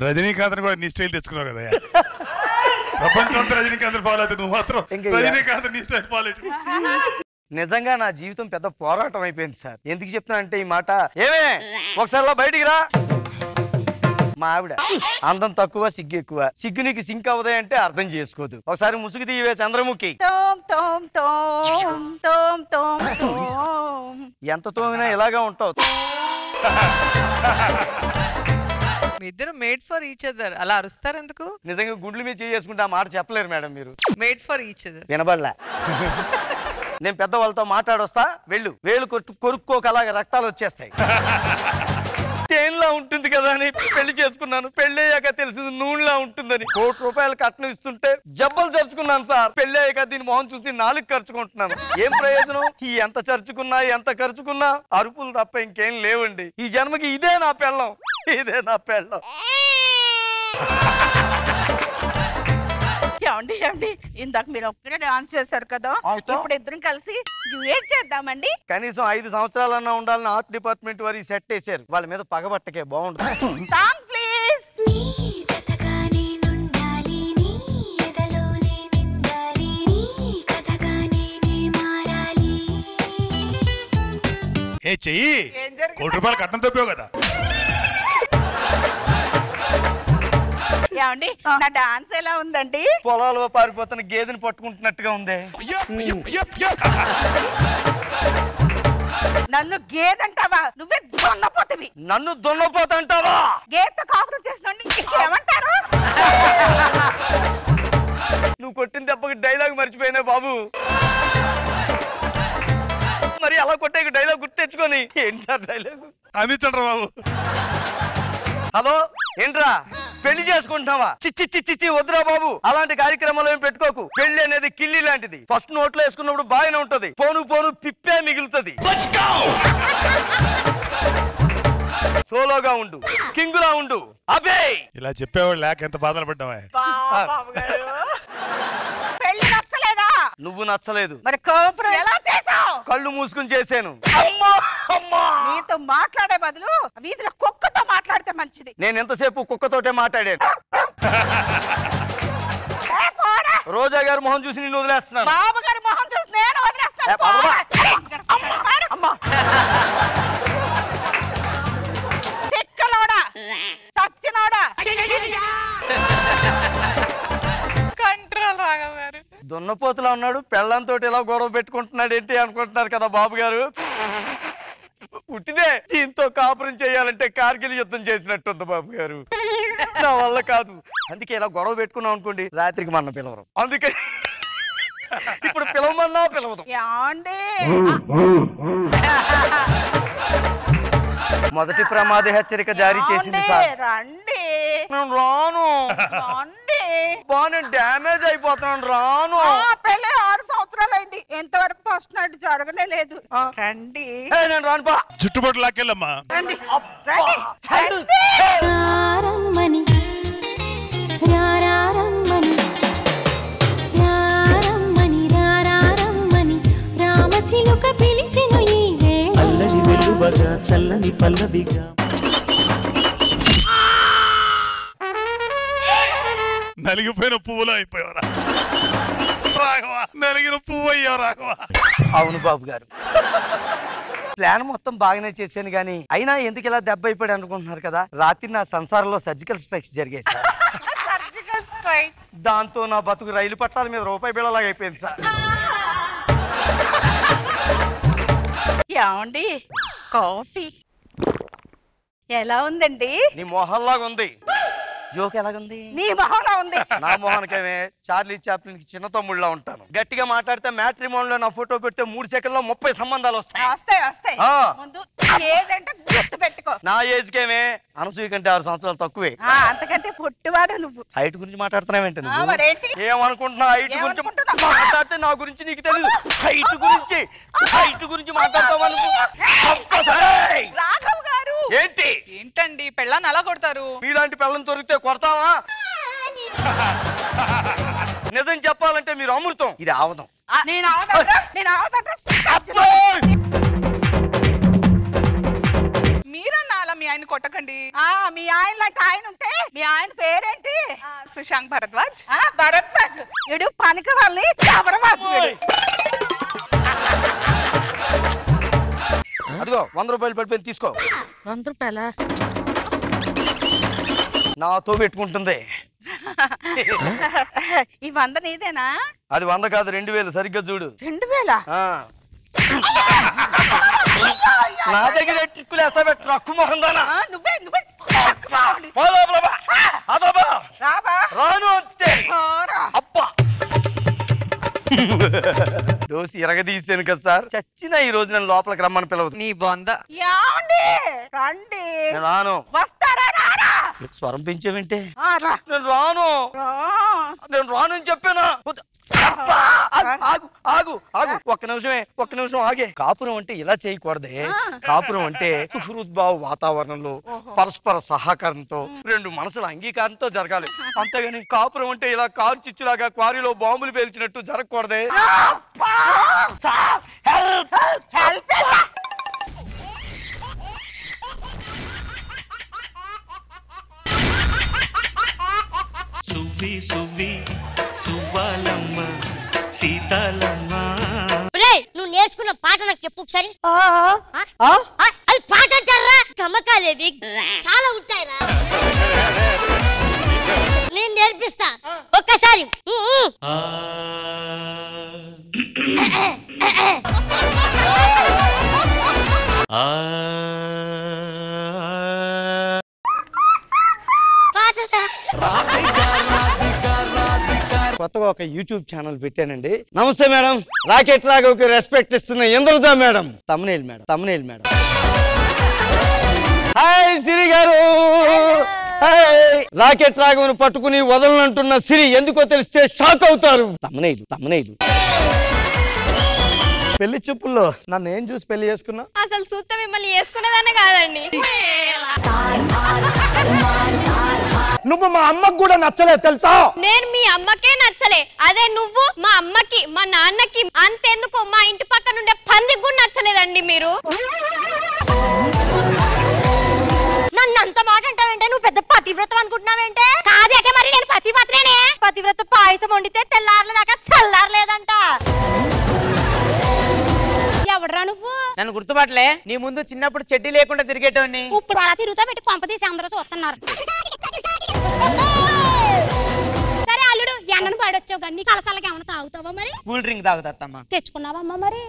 రజనీకాంత్ కూడా నీ స్టైల్ తెచ్చుకున్నావు కదా. ప్రపంచం అంతా రజనీకాంత్ ఫాలో అవుతుంది, నువ్వు మాత్రం రజనీకాంత్ నీ స్టైల్ ఫాలో అవుతుంది. నిజంగా నా జీవితం పెద్ద పోరాటం అయిపోయింది సార్. ఎందుకు చెప్తున్నా అంటే ఈ మాట, ఏమే ఒకసారిలా బయటికి రా. మా ఆవిడ అందం తక్కువ సిగ్గు ఎక్కువ, సిగ్గు నీకు సింక్ అవుతాయి అంటే అర్థం చేసుకోదు. ఒకసారి ముసుగు తీయవే చంద్రముఖి. ఎంత తోమినా ఇలాగా ఉంటావు. మీ ఇద్దరు మేడ్ ఫర్ ఈచ్ అదర్, అలా అరుస్తారు ఎందుకు? నిజంగా గుండ్లు మీద చేసుకుంటే ఆ మాట చెప్పలేరు మేడం మీరు. మేడ్ ఫర్ ఈచ్ అదర్ వినబడలే. నేను పెద్ద వాళ్ళతో మాట్లాడొస్తా, వెళ్ళు. వేలు కొరుక్కోక అలాగే రక్తాలు వచ్చేస్తాయి. తేన్లా ఉంటుంది కదా అని పెళ్లి చేసుకున్నాను. పెళ్లి అయ్యాక తెలిసింది నూనెలా ఉంటుందని. ₹1,00,000 కట్నం ఇస్తుంటే జబ్బలు చర్చుకున్నాను సార్. పెళ్లి అయ్యాక దీని మొహం చూసి 4 ఖర్చుకుంటున్నాను. ఏం ప్రయోజనం? ఎంత చర్చుకున్నా ఎంత ఖర్చుకున్నా అరుపులు తప్ప ఇంకేం లేవండి. ఈ జన్మకి ఇదే నా పెళ్ళం, ఇదే నా పెళ్ళం. ఏమండి ఇందాక మీరు ఒక్కడే డాన్స్ చేశారు కదా, ఇప్పుడు ఇద్దరం కలిసి డ్యూయట్ చేద్దామండి. కనీసం 5 సంవత్సరాలన్నా ఉండాలని ఆర్ట్ డిపార్ట్మెంట్ వారి సెట్ వేసారు. వాళ్ళ మీద పగబట్టకే బాగుంటుంది. Song please. ఏ చెయ్యి, ₹1,00,000 కట్నం తప్పావు కదా. ఏమండి నా డాన్స్ ఎలా ఉందండి? పొలాల్లో పారిపోతున్న గేదెని పట్టుకుంటున్నట్టుగా ఉంది. నన్ను గేదంటావా? నువ్వే దున్నపోతువి. నన్ను దున్నపోతంటావా? గేదెతో కాపురం చేసిన ఏమంటారు? నువ్వు కొట్టిన దెబ్బకి డైలాగ్ మర్చిపోయినా బాబు. మరి అలా కొట్టే డైలాగ్ గుర్తు తెచ్చుకొని ఏంటి సార్ డైలాగ్ అందించండి బాబు. హలో ఏంట్రా పెళ్లి చేసుకుంటున్నావా? చిచ్చి చిచ్చి వద్దురా బాబు, అలాంటి కార్యక్రమాలు ఏం పెట్టుకోకు. పెళ్లి అనేది కిల్లి లాంటిది. ఫస్ట్ నోట్లో వేసుకున్నప్పుడు బాగానే ఉంటది, పోను పోను పిప్పే మిగులుతుంది. సోలోగా ఉండు, కింగులా ఉండు. అబే ఇలా చెప్పేవాడు లేక ఎంత బాధలు పడ్డావా? పెళ్లి నచ్చలేదా? నువ్వు నచ్చలేదు. మరి కాపురం ఎలా చేసావు? కళ్ళు మూసుకుని చేశాను. నీతో మాట్లాడే బదులు వీధిలో కుక్కతో మాట్లాడితే మంచిది. నేను ఎంతసేపు కుక్కతోటే మాట్లాడాను. రోజా గారి మొహం చూసి నిన్ను వదిలేస్తున్నాను. బాబు గారి మొహం చూసి నేను వదిలేస్తాను. పిక్కలోడా సచ్చినోడా. కంట్రోల్ రాఘవ్ గారు. దున్నపోతులా ఉన్నాడు, పెళ్ళంతో ఇలా గొడవ పెట్టుకుంటున్నాడు ఏంటి అనుకుంటున్నారు కదా బాబు గారు. పుట్టిదే దీంతో కాపురం చేయాలంటే కార్గిల్ యుద్ధం చేసినట్టుంది బాబు గారు. నా వల్ల కాదు. అందుకే ఇలా గొడవ పెట్టుకున్నాం అనుకోండి, రాత్రికి మన పిలవరు. అందుకే ఇప్పుడు పిలవమన్నా పిలవదు. మొదటి ప్రమాద హెచ్చరిక జారీ చేసింది సార్. రండి. నేను రాను. బాగా డ్యామేజ్ అయిపోతున్నాను, రాను. పెళ్ళి 6 సంవత్సరాలు అయింది, ఎంతవరకు ఫస్ట్ నైట్ జరగనే లేదు. రండి. నేను రాను పా. చుట్టుపక్కల లాకెళ్ళమ్మా. రండి. అల్లరి వెలువగా చల్లని పల్లవిగా నలిగిపోయిన పువ్వులో అయిపోయావరా రాఘవా, నలిగిన పువ్వు అయ్యావు రాఘవా. అవును బాబు గారు, ప్లాన్ మొత్తం బాగానే చేశాను గానీ అయినా ఎందుకు ఇలా దెబ్బ అయిపోయాడు అనుకుంటున్నారు కదా. రాత్రి నా సంసారంలో సర్జికల్ స్ట్రైక్స్ జరిగాయి సార్. దాంతో నా బతుకు రైలు పట్టాల మీద రూపాయి బిళ్ళలాగా అయిపోయింది సార్. ఏమండి కాఫీ ఎలా ఉందండి? నీ మొహంలాగా ఉంది. జోక్ ఎలాగుంది? నీ మొహంలా ఉంది. నా మొహానికేమే చార్లీ చాప్లిన్ కి చిన్న తమ్ముళ్ళ ఉంటాను. గట్టిగా మాట్లాడితే మ్యాట్రిమోన్ లో నా ఫోటో పెడితే 3 సెకండ్లో 30 సంబంధాలు వస్తాయి. ముందు ఏజ్ అంటే గుర్తు పెట్టుకో. నా ఏజ్ కేమే అనసూయ కంటే 6 సంవత్సరాలు తక్కువే. అంతకంటే పుట్టివాడు నువ్వు. హైట్ గురించి మాట్లాడుతున్నావేంటి? ఏమనుకుంటున్నా? హైట్ గురించి మాట్లాడితే నా గురించి నీకు తెలియదు. హైట్ గురించి మాట్లాడతావా? రాఘవ్ గారు ఏంటి ఏంటండి పెళ్ళాన్ని అలా కొడతారు? మీలాంటి పెళ్ళని దొరికితే కొడతావా? నిజం చెప్పాలంటే మీరు అమృతం, ఇది ఆవదం. మీరన్నా అలా మీ ఆయన కొట్టకండి. మీ ఆయన లాంటి ఆయన ఉంటే మీ ఆయన పేరేంటి? సుశాంక్ భరద్వాజ్. భరద్వాజ్ ఇడు పనికి వాళ్ళని అదిగో 100 రూపాయలు పడిపోయింది తీసుకో. 100 రూపాయలా? నాతో పెట్టుకుంటుంది. ఈ 100 నీదేనా? అది 100 కాదు 2000. సరిగ్గా చూడు. 2000? నా దగ్గర ట్రిక్కులు వేస్తా ట్రక్కు మొహందానా. నువ్వే రాను అంతే. అబ్బా డోసి ఎరగదీసాను కదా సార్. చచ్చినా ఈ రోజు నేను లోపలికి రమ్మని పిలవదు. నీ బొంద. రండి. నేను రాను. వస్తారా? రారా. స్వరం పెంచేవింటే నేను రాను. నేను రాను అని చెప్పానా? ఆగు ఆగు ఆగు ఒక్క నిమిషం ఆగే. కాపురం అంటే ఇలా చేయకూడదే. కాపురం అంటే సుహృద్భావ వాతావరణంలో పరస్పర సహకారంతో 2 మనసుల అంగీకారంతో జరగాలి. అంతేగాని కాపురం అంటే ఇలా కారు చిచ్చులాగా క్వారీలో బాంబులు పేల్చినట్టు జరగకూడదే. సువ్వి సువ్వి సువ్వాలమ్మ సీతాలమ్మ. నువ్వు నేర్చుకున్న పాట నాకు చెప్పు ఒకసారి. అది పాట అంటారా? గమకాలేవి చాలా ఉంటాయిరా. నేను నేర్పిస్తా ఒక్కసారి. కొత్తగా ఒక యూట్యూబ్ ఛానల్ పెట్టానండి. నమస్తే మేడం. రాకెట్ రాఘవ్కి రెస్పెక్ట్ ఇస్తున్న ఇంద్రజా మేడం. తమ్మునేల్ మేడం. హాయ్ సిరి గారు. రాకెట్ రాఘవ్ను పట్టుకుని వదలనంటున్న సిరి ఎందుకో తెలిస్తే షాక్ అవుతారు. తమ్మునేలు పెళ్లి చూపుల్లో నన్ను ఏం చూసి పెళ్లి చేసుకున్నా? అసలు సూత్త మిమ్మల్ని చేసుకునేదాన్ని కాదండి. నువ్వు మా అమ్మకు కూడా నచ్చలేదు తెలుసా? నేను మీ అమ్మకే నచ్చలే. అదే నువ్వు మా అమ్మకి మా నాన్నకి అంతెందుకు మా ఇంటి పక్కన ఉండే పందికి కూడా నచ్చలేదండి మీరు. నన్ను అంత మాట అంటావేంటే? నువ్వు పెద్ద పతివ్రతం అనుకుంటున్నావేంటే? కాదే మరి నేను పతివ్రతనే. పతివ్రత పాయసం వండితే తెల్లారలేదాకా చల్లారలేదంట. ఎవడరా నువ్వు? నన్ను గుర్తుపట్టలే? నీ ముందు చిన్నప్పుడు చెడ్డీ లేకుండా తిరిగేటోని. ఇప్పుడు అలా తిరుగుతా పెట్టి కొంపతీసి అందరూ చూస్తున్నారు. సరే అల్లుడు ఎండను పడొచ్చావు కానీ కలసాలకి ఏమైనా తాగుతావా? మరి కూల్ డ్రింక్ తాగుతామ్మా. తెచ్చుకున్నావమ్మా మరి?